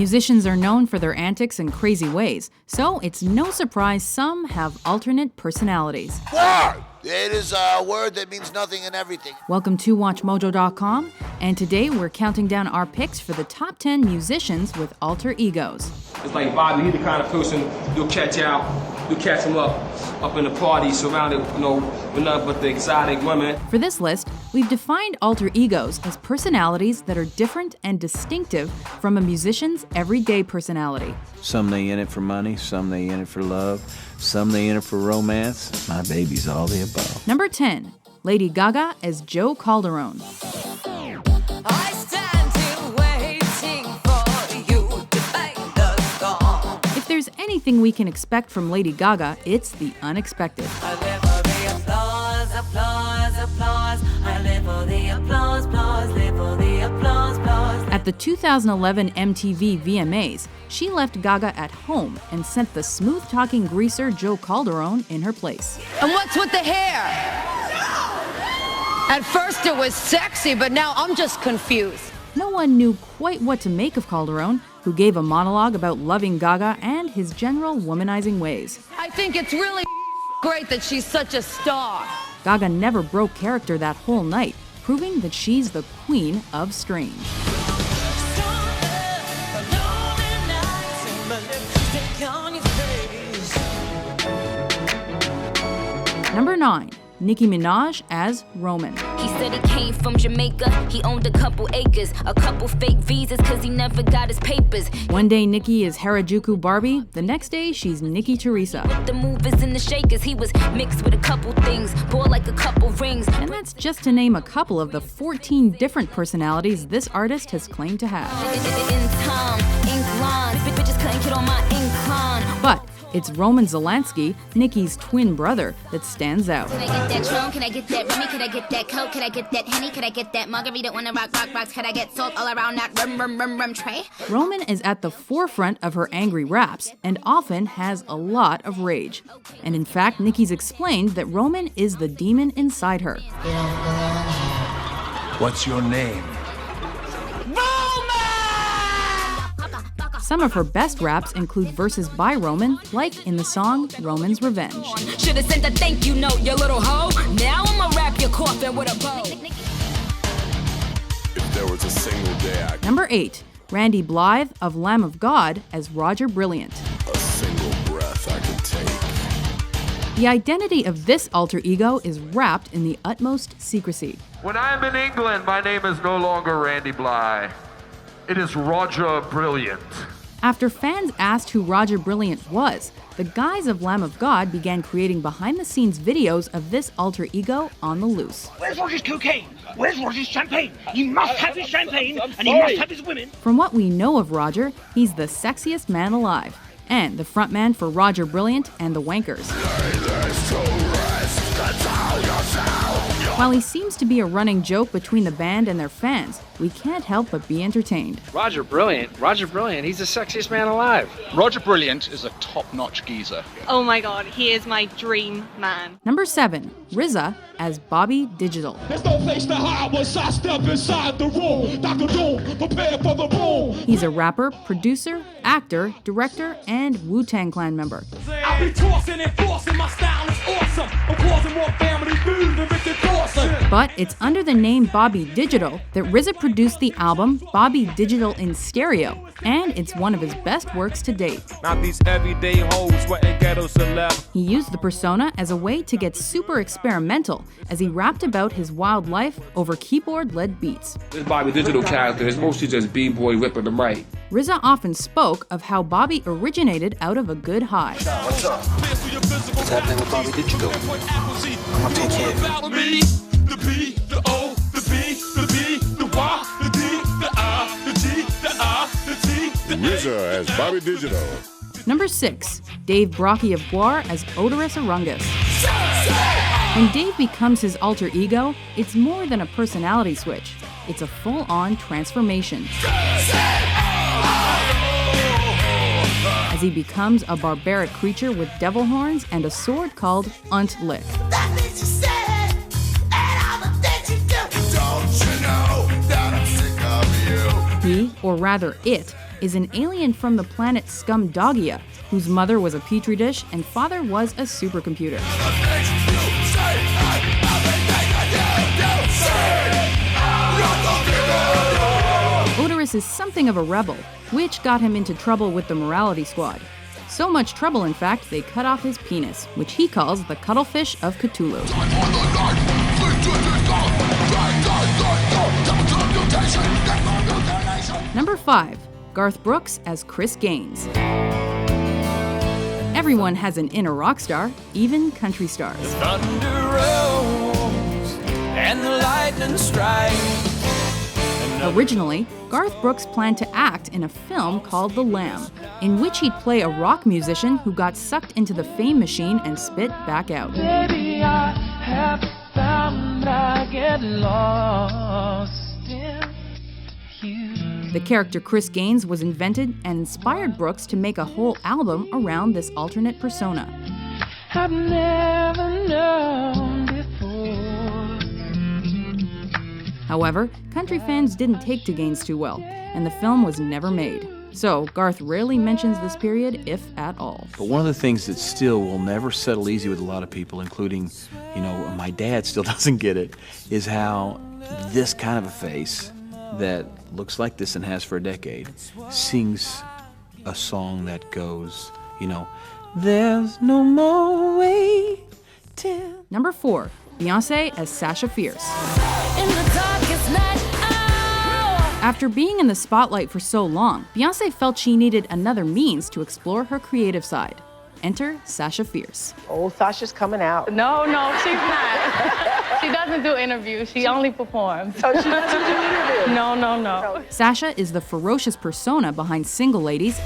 Musicians are known for their antics and crazy ways, so it's no surprise some have alternate personalities. GWAR! It is a word that means nothing and everything. Welcome to WatchMojo.com, and today we're counting down our picks for the top 10 musicians with alter egos. It's like Bobby, he's the kind of person you'll catch him up in the party, surrounded, with nothing but the exotic women. For this list, we've defined alter egos as personalities that are different and distinctive from a musician's everyday personality. Some they in it for money, some they in it for love, some they in it for romance. My baby's all the above. Number 10, Lady Gaga as Joe Calderone. I stand here waiting for you to fade the storm. If there's anything we can expect from Lady Gaga, it's the unexpected. I live for the applause, applause, applause. I live for the applause, applause, live for the applause, applause. At the 2011 MTV VMAs, she left Gaga at home and sent the smooth-talking greaser Joe Calderone in her place. And what's with the hair? At first it was sexy, but now I'm just confused. No one knew quite what to make of Calderone, who gave a monologue about loving Gaga and his general womanizing ways. I think it's really great that she's such a star. Gaga never broke character that whole night, proving that she's the queen of strange. Number 9, Nicki Minaj as Roman. He said he came from Jamaica, he owned a couple acres, a couple fake visas cause he never got his papers. One day Nicki is Harajuku Barbie, the next day she's Nicki Teresa. With the movers and the shakers, he was mixed with a couple things, bore like a couple rings. And that's just to name a couple of the 14 different personalities this artist has claimed to have. In time, ink lines, bitches couldn't get on my incline. But it's Roman Zelensky, Nicki's twin brother, that stands out. Can I get that Tron? Can I get that Remy? Can I get that Coke? Can I get that Henny? Can I get that Margarita on the rock box? Can I get salt all around that rum tray? Roman is at the forefront of her angry raps and often has a lot of rage. And in fact, Nicki's explained that Roman is the demon inside her. What's your name? Some of her best raps include verses by Roman, like in the song Roman's Revenge. Should've sent a thank you note, you little hoe. Now I'ma wrap your coffin with a bow. If there was a single day Number 8, Randy Blythe of Lamb of God as Roger Brilliant. a single breath I could take. The identity of this alter ego is wrapped in the utmost secrecy. When I'm in England, my name is no longer Randy Blythe. It is Roger Brilliant. After fans asked who Roger Brilliant was, the guys of Lamb of God began creating behind-the-scenes videos of this alter ego on the loose. Where's Roger's cocaine? Where's Roger's champagne? He must have his champagne, and he must have his women. From what we know of Roger, he's the sexiest man alive, and the frontman for Roger Brilliant and the Wankers. While he seems to be a running joke between the band and their fans, we can't help but be entertained. Roger Brilliant, he's the sexiest man alive. Roger Brilliant is a top-notch geezer. Oh my god, he is my dream man. Number 7, RZA as Bobby Digital. There's no place to hide once I step inside the room. Dr. Doom, prepare for the boom. He's a rapper, producer, actor, director, and Wu-Tang Clan member. I'll be tossing and forcing, my style is awesome. I'm causing more family food than Richard Dawson. But it's under the name Bobby Digital that RZA produced the album Bobby Digital in Stereo, and it's one of his best works to date. Not these everyday hoes sweating ghetto celeb. He used the persona as a way to get super experimental as he rapped about his wild life over keyboard-led beats. This Bobby Digital character is mostly just b-boy ripping them right. RZA often spoke of how Bobby originated out of a good high. What's up? What's happening with Bobby Digital? I'm taking care of it. The B, the O, the B, the B, the Y, the D, the I, the G, the I, the T, the RZA as Bobby Digital. Number 6, Dave Brockie of GWAR as Oderus Urungus. When Dave becomes his alter ego, it's more than a personality switch. It's a full-on transformation. As he becomes a barbaric creature with devil horns and a sword called Untlick. He, or rather it, is an alien from the planet Scumdogia, whose mother was a petri dish and father was a supercomputer. Oderus is something of a rebel, which got him into trouble with the morality squad. So much trouble, in fact, they cut off his penis, which he calls the cuttlefish of Cthulhu. Number 5. Garth Brooks as Chris Gaines. Everyone has an inner rock star, even country stars. The thunder rolls and the lightning strikes. Originally, Garth Brooks planned to act in a film called The Lamb, in which he'd play a rock musician who got sucked into the fame machine and spit back out. Baby, I have found I get lost in you. The character Chris Gaines was invented and inspired Brooks to make a whole album around this alternate persona. I've never known before. However, country fans didn't take to Gaines too well, and the film was never made. So Garth rarely mentions this period, if at all. But one of the things that still will never settle easy with a lot of people, including, my dad still doesn't get it, is how this kind of a face that looks like this and has for a decade sings a song that goes, there's no more way till. Number 4. Beyoncé as Sasha Fierce. In the darkest night, After being in the spotlight for so long, Beyoncé felt she needed another means to explore her creative side. Enter Sasha Fierce. Oh, Sasha's coming out. No, she's not. She doesn't do interviews. She only performs. Oh, she doesn't do interviews? No. Sasha is the ferocious persona behind Single Ladies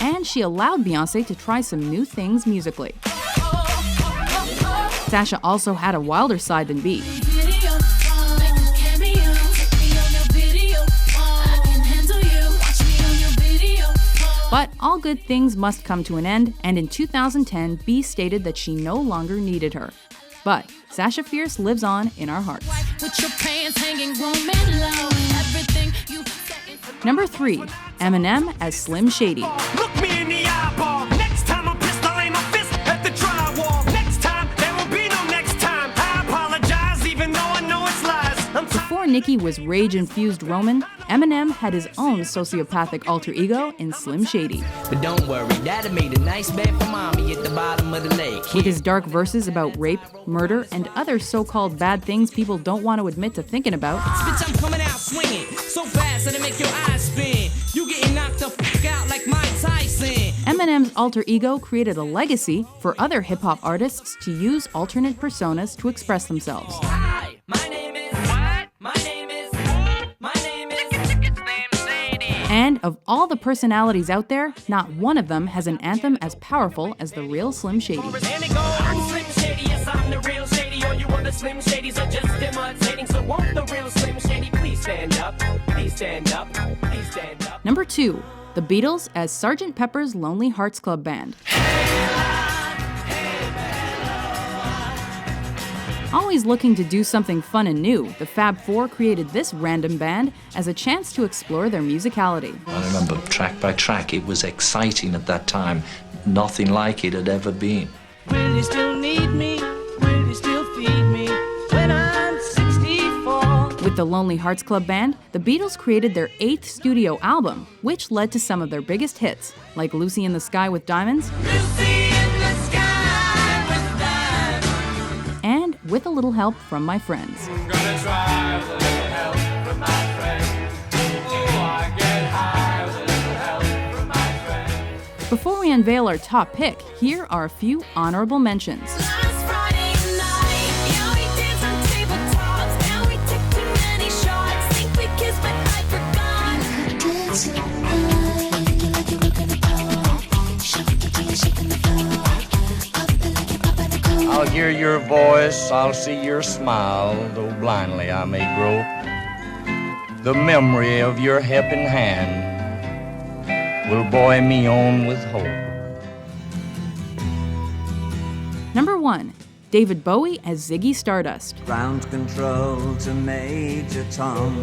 and she allowed Beyoncé to try some new things musically. Sasha also had a wilder side than Beat. But all good things must come to an end, and in 2010, B stated that she no longer needed her. But Sasha Fierce lives on in our hearts. Number 3. Eminem as Slim Shady. Look me in the eyeball. Next time I'm pissed, I'll aim my fist at the drywall. Next time, there will be no next time. I apologize, even though I know it's lies. Before Nicki was rage-infused Roman, Eminem had his own sociopathic alter ego in Slim Shady. But don't worry, Daddy made a nice bed for Mommy at the bottom of the lake. With his dark verses about rape, murder, and other so-called bad things people don't want to admit to thinking about. Bitch, I'm coming out swinging so fast that it make your eyes spin. You getting knocked the fuck out like Mike Tyson. Eminem's alter ego created a legacy for other hip-hop artists to use alternate personas to express themselves. Hi, my name is what? My name is Slim Shady. And of all the personalities out there, not one of them has an anthem as powerful as the real Slim Shady. And it goes, Slim Shady, yes, I'm the real Shady. All you other Slim Shadys are just imitating. So won't the real Slim Shady please stand up? Please stand up. Please stand up. Number 2. The Beatles as Sgt. Pepper's Lonely Hearts Club Band. Always looking to do something fun and new, the Fab Four created this random band as a chance to explore their musicality. I remember track by track, it was exciting at that time. Nothing like it had ever been. Will you still need me? Will you still feed me when I'm 64? With the Lonely Hearts Club Band, the Beatles created their 8th studio album, which led to some of their biggest hits, like Lucy in the Sky with Diamonds, and With a Little Help from My Friends. Before we unveil our top pick, here are a few honorable mentions. I'll hear your voice, I'll see your smile, though blindly I may grope. The memory of your helping hand will buoy me on with hope. Number 1. David Bowie as Ziggy Stardust. Ground control to Major Tom.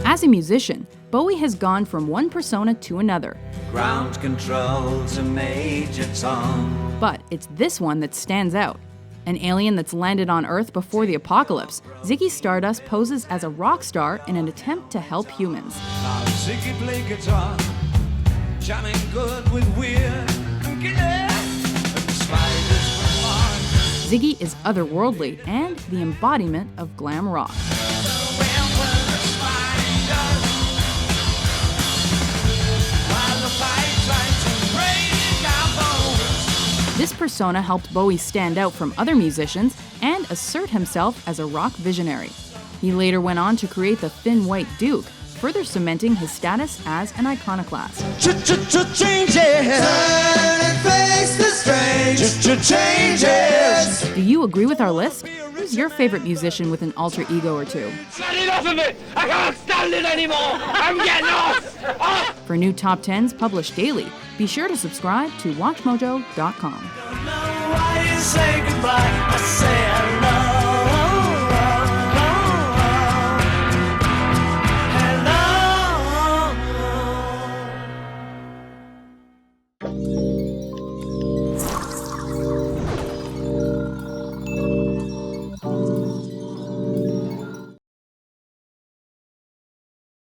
As a musician, Bowie has gone from one persona to another. Ground control to Major Tom. But it's this one that stands out. An alien that's landed on Earth before the apocalypse, Ziggy Stardust poses as a rock star in an attempt to help humans. Now Ziggy play guitar, jamming good with weird Ziggy is otherworldly and the embodiment of glam rock. This persona helped Bowie stand out from other musicians and assert himself as a rock visionary. He later went on to create the Thin White Duke, further cementing his status as an iconoclast. Do you agree with our list? Who's your favorite musician with an alter ego or two? Get enough of it! I can't stand it anymore! I'm getting off! For new top 10s published daily, be sure to subscribe to WatchMojo.com. Why you say goodbye? I say I